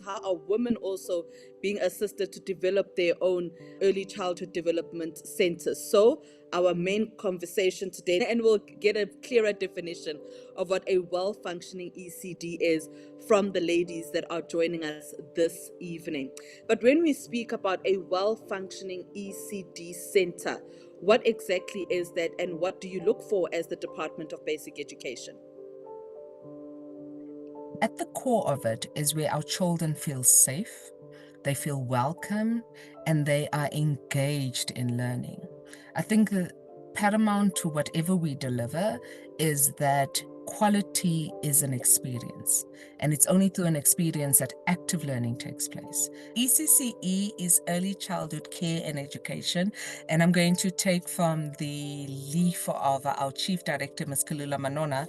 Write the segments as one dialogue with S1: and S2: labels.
S1: How are women also being assisted to develop their own early childhood development centers? So our main conversation today, and we'll get a clearer definition of what a well-functioning ECD is from the ladies that are joining us this evening. But when we speak about a well-functioning ECD center, what exactly is that, and what do you look for as the Department of Basic Education?
S2: At the core of it is where our children feel safe, they feel welcome, and they are engaged in learning. I think the paramount to whatever we deliver is that quality is an experience, and it's only through an experience that active learning takes place. ECCE is Early Childhood Care and Education, and I'm going to take from the leaf of our Chief Director, Ms. Kalula Manona,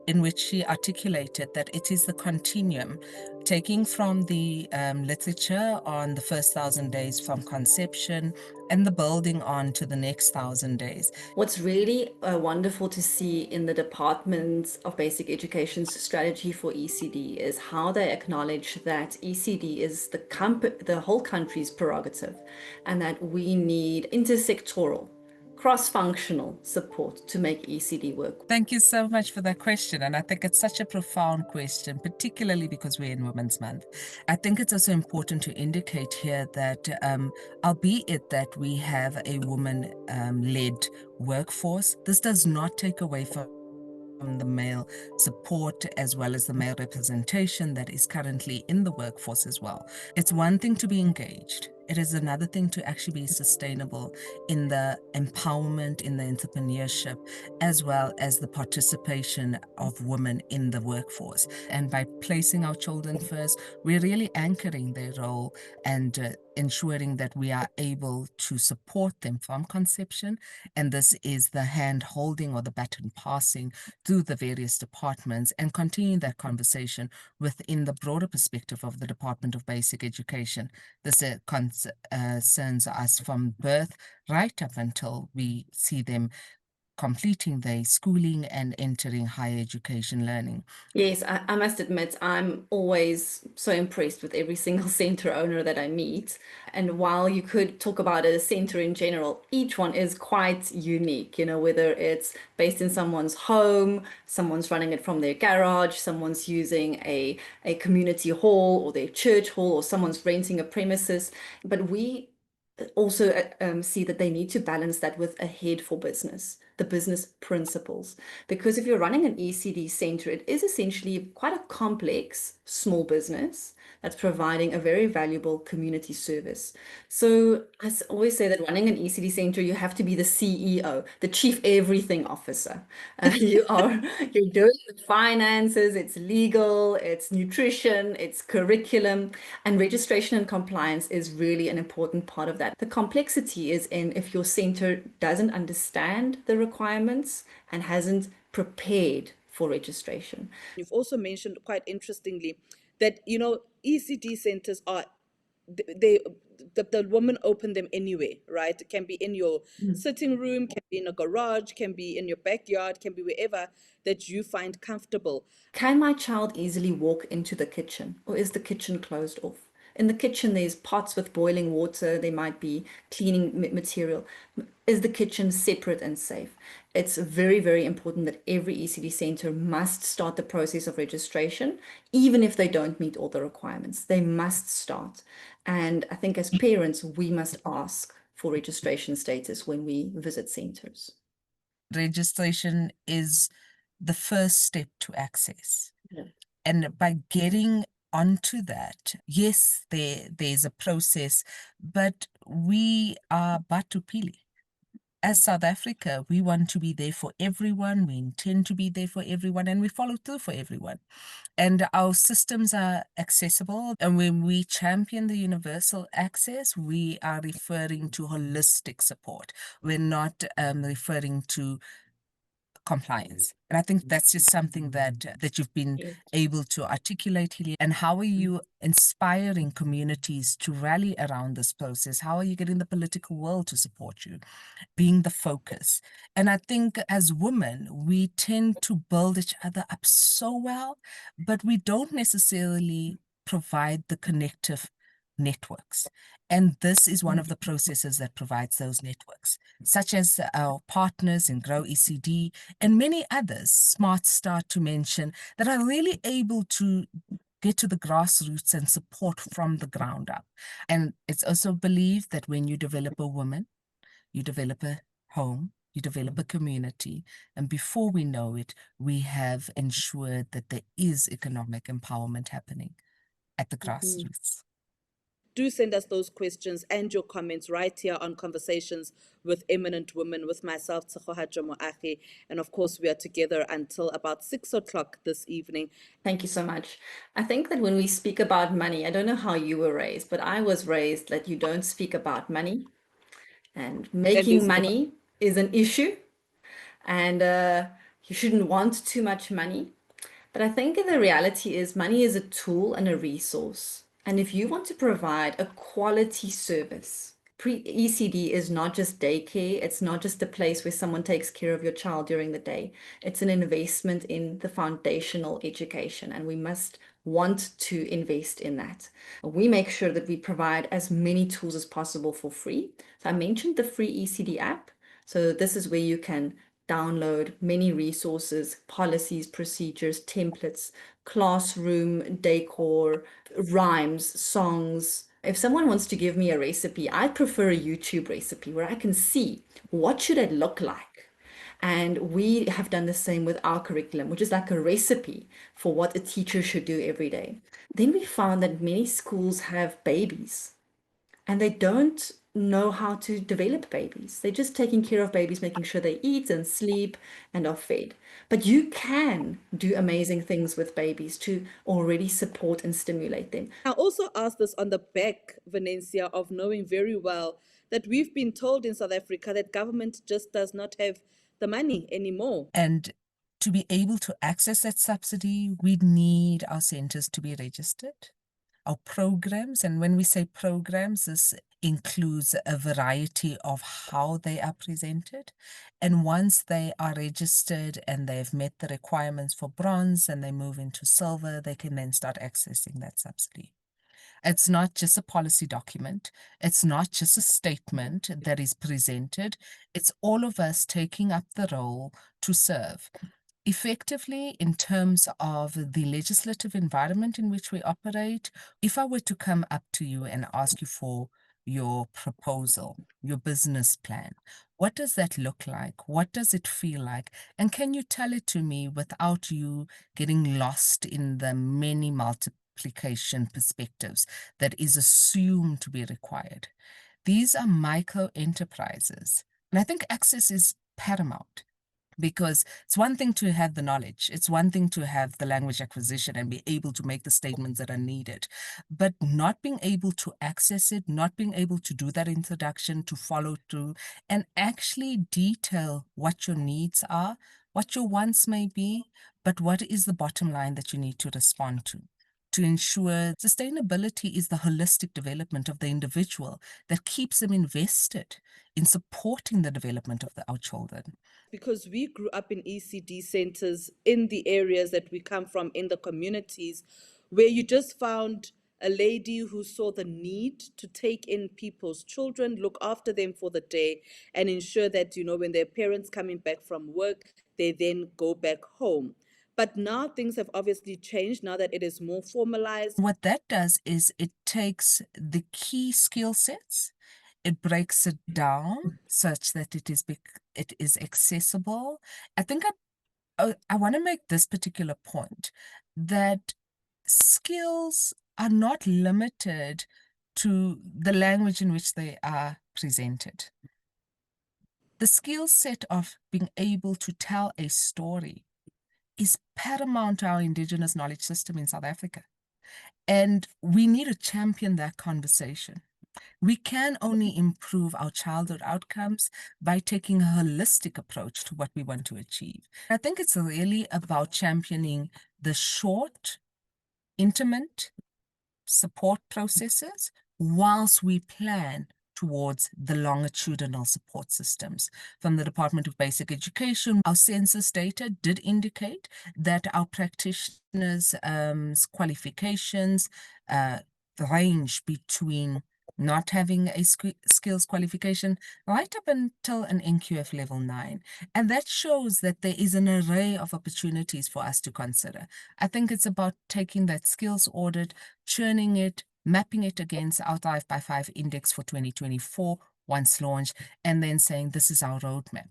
S2: in which she articulated that it is the continuum, taking from the literature on the first 1,000 days from conception and the building on to the next 1,000 days.
S3: What's really wonderful to see in the Department of Basic Education's strategy for ECD is how they acknowledge that ECD is the whole country's prerogative, and that we need intersectoral, cross-functional support to make ECD work.
S2: Thank you so much for that question. And I think it's such a profound question, particularly because we're in Women's Month. I think it's also important to indicate here that albeit that we have a woman-led workforce, this does not take away from the male support as well as the male representation that is currently in the workforce as well. It's one thing to be engaged. It is another thing to actually be sustainable in the empowerment, in the entrepreneurship, as well as the participation of women in the workforce. And by placing our children first, we're really anchoring their role and ensuring that we are able to support them from conception. And this is the hand holding or the baton passing through the various departments and continuing that conversation within the broader perspective of the Department of Basic Education. This concerns us from birth right up until we see them completing their schooling and entering higher education learning.
S3: Yes, I must admit, I'm always so impressed with every single center owner that I meet. And while you could talk about a center in general, each one is quite unique, whether it's based in someone's home, someone's running it from their garage, someone's using a community hall or their church hall, or someone's renting a premises. But we also see that they need to balance that with a head for business, the business principles. Because if you're running an ECD center, it is essentially quite a complex small business that's providing a very valuable community service. So I always say that running an ECD center, you have to be the CEO, the chief everything officer. You're doing the finances, it's legal, it's nutrition, it's curriculum, and registration and compliance is really an important part of that. The complexity is in if your center doesn't understand the requirements and hasn't prepared for registration.
S1: You've also mentioned quite interestingly that, ECD centers are, the women open them anywhere, right? It can be in your sitting room, can be in a garage, can be in your backyard, can be wherever that you find comfortable.
S3: Can my child easily walk into the kitchen, or is the kitchen closed off? In the kitchen, there's pots with boiling water. There might be cleaning material. Is the kitchen separate and safe? It's very, very important that every ECD center must start the process of registration, even if they don't meet all the requirements. They must start. And I think as parents, we must ask for registration status when we visit centers.
S2: Registration is the first step to access.
S3: Yeah.
S2: And by getting onto that, yes, there's a process, but we are Batupili. As South Africa, we want to be there for everyone, we intend to be there for everyone, and we follow through for everyone. And our systems are accessible. And when we champion the universal access, we are referring to holistic support. We're not referring to compliance. And I think that's just something that you've been
S3: Yes.
S2: able to articulate, Hilly. And how are you inspiring communities to rally around this process? How are you getting the political world to support you, being the focus? And I think as women, we tend to build each other up so well, but we don't necessarily provide the connective networks. And this is one of the processes that provides those networks, such as our partners in Grow ECD and many others, Smart Start to mention, that are really able to get to the grassroots and support from the ground up. And it's also believed that when you develop a woman, you develop a home, you develop a community, and before we know it, we have ensured that there is economic empowerment happening at the grassroots.
S1: Do send us those questions and your comments right here on Conversations with Eminent Women with myself, Tsehoha Moahi. And of course, we are together until about 6 o'clock this evening.
S3: Thank you so much. I think that when we speak about money, I don't know how you were raised, but I was raised that you don't speak about money, and making money is an issue, and you shouldn't want too much money. But I think the reality is money is a tool and a resource. And if you want to provide a quality service, ECD is not just daycare, it's not just a place where someone takes care of your child during the day. It's an investment in the foundational education, and we must want to invest in that. We make sure that we provide as many tools as possible for free. So I mentioned the free ECD app. So this is where you can download many resources, policies, procedures, templates, classroom decor, rhymes, songs. If someone wants to give me a recipe, I prefer a YouTube recipe where I can see what should it look like. And we have done the same with our curriculum, which is like a recipe for what a teacher should do every day. Then we found that many schools have babies and they don't know how to develop babies. They're just taking care of babies, making sure they eat and sleep and are fed. But you can do amazing things with babies to already support and stimulate them.
S1: I also asked this on the back, Venencia, of knowing very well that we've been told in South Africa that government just does not have the money anymore.
S2: And to be able to access that subsidy, we need our centers to be registered, our programs. And when we say programs, this includes a variety of how they are presented. And once they are registered and they've met the requirements for bronze and they move into silver, they can then start accessing that subsidy. It's not just a policy document. It's not just a statement that is presented. It's all of us taking up the role to serve effectively in terms of the legislative environment in which we operate. If I were to come up to you and ask you for your proposal, your business plan, what does that look like? What does it feel like? And can you tell it to me without you getting lost in the many multiplication perspectives that is assumed to be required? These are micro enterprises. And I think access is paramount. Because it's one thing to have the knowledge, it's one thing to have the language acquisition and be able to make the statements that are needed, but not being able to access it, not being able to do that introduction, to follow through, and actually detail what your needs are, what your wants may be, but what is the bottom line that you need to respond to ensure sustainability is the holistic development of the individual that keeps them invested in supporting the development of our children.
S1: Because we grew up in ECD centers in the areas that we come from, in the communities, where you just found a lady who saw the need to take in people's children, look after them for the day, and ensure that, when their parents coming back from work, they then go back home. But now things have obviously changed, now that it is more formalized.
S2: What that does is it takes the key skill sets, it breaks it down such that it is accessible. I think I want to make this particular point, that skills are not limited to the language in which they are presented. The skill set of being able to tell a story is paramount to our Indigenous knowledge system in South Africa. And we need to champion that conversation. We can only improve our childhood outcomes by taking a holistic approach to what we want to achieve. I think it's really about championing the short, intimate support processes whilst we plan towards the longitudinal support systems. From the Department of Basic Education, our census data did indicate that our practitioners' qualifications range between not having a skills qualification right up until an NQF level 9. And that shows that there is an array of opportunities for us to consider. I think it's about taking that skills audit, churning it, mapping it against our 5x5 index for 2024 once launched, and then saying this is our roadmap.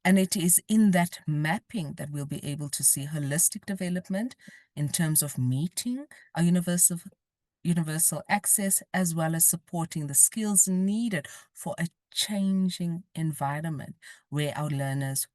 S2: And it is in that mapping that we'll be able to see holistic development in terms of meeting our universal access, as well as supporting the skills needed for a changing environment where our learners,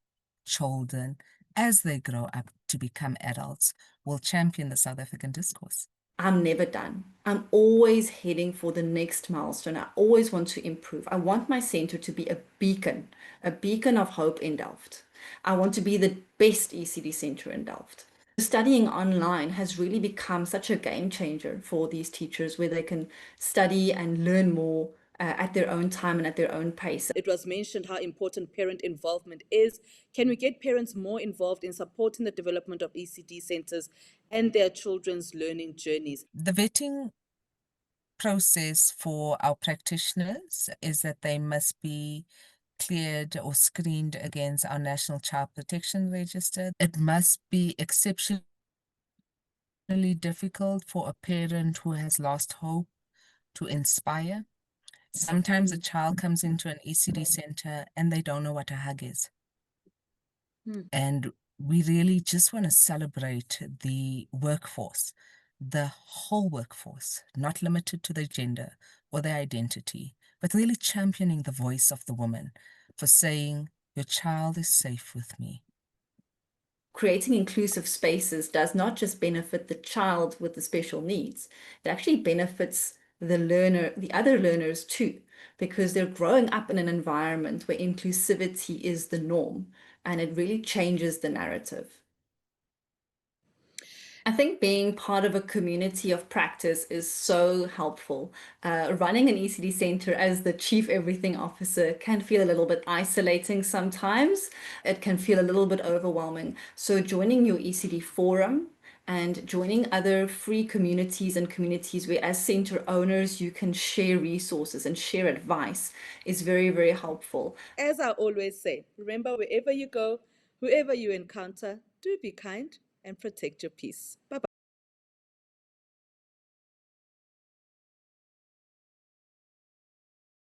S2: children, as they grow up to become adults, will champion the South African discourse.
S3: I'm never done. I'm always heading for the next milestone. I always want to improve. I want my center to be a beacon of hope in Delft. I want to be the best ECD center in Delft. Studying online has really become such a game changer for these teachers, where they can study and learn more at their own time and at their own pace.
S1: It was mentioned how important parent involvement is. Can we get parents more involved in supporting the development of ECD centers and their children's learning journeys?
S2: The vetting process for our practitioners is that they must be cleared or screened against our National Child Protection Register. It must be exceptionally difficult for a parent who has lost hope to inspire. Sometimes a child comes into an ECD center and they don't know what a hug is. And we really just want to celebrate the workforce, the whole workforce, not limited to their gender or their identity, but really championing the voice of the woman for saying, your child is safe with me.
S3: Creating inclusive spaces does not just benefit the child with the special needs, it actually benefits the learner, the other learners too, because they're growing up in an environment where inclusivity is the norm, and it really changes the narrative. I think being part of a community of practice is so helpful. Running an ECD center as the chief everything officer can feel a little bit isolating sometimes. It can feel a little bit overwhelming. So joining your ECD forum and joining other free communities and communities where, as center owners, you can share resources and share advice is very, very helpful.
S1: As I always say, remember, wherever you go, whoever you encounter, do be kind and protect your peace. Bye-bye.